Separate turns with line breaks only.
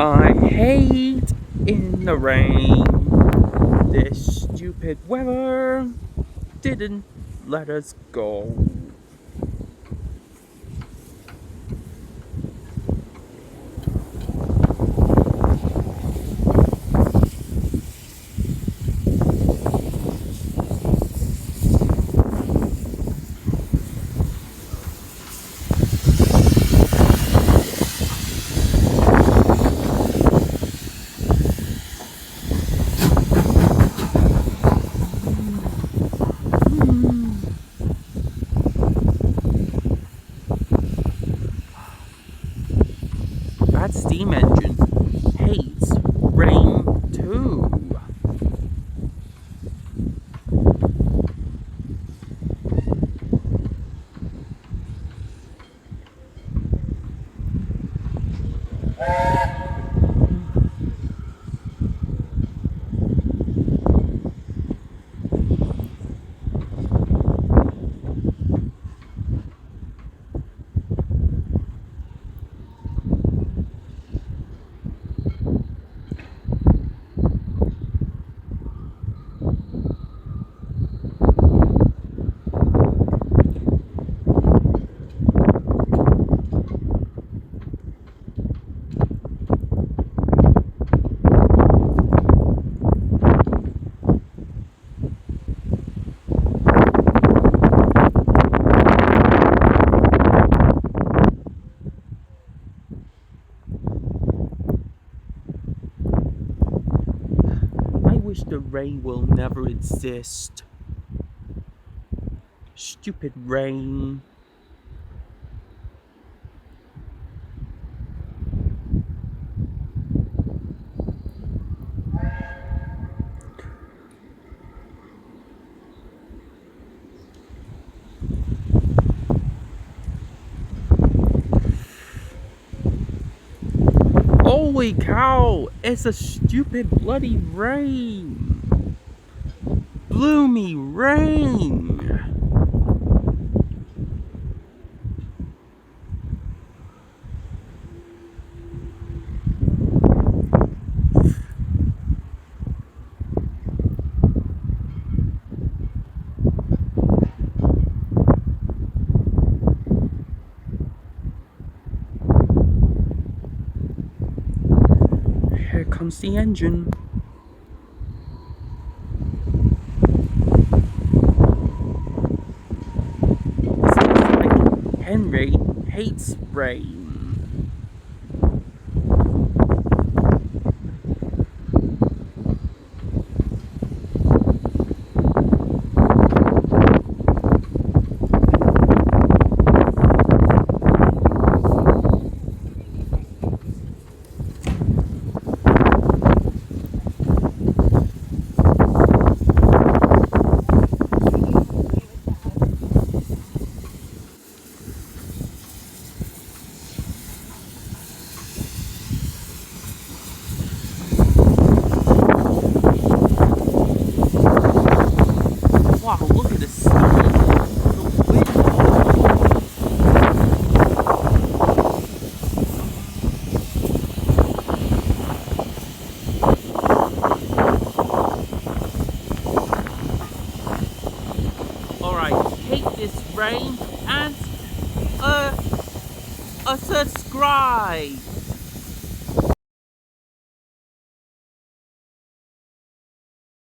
I hate in the rain. This stupid weather didn't let us go. That steam engine hates rain too. I wish the rain will never exist. Stupid rain. Holy cow! It's a stupid bloody rain! Bloomy rain! Here comes the engine. Seems like Henry hates rain. Wow, look at the sea. The wind. Alright, hate this rain and a subscribe.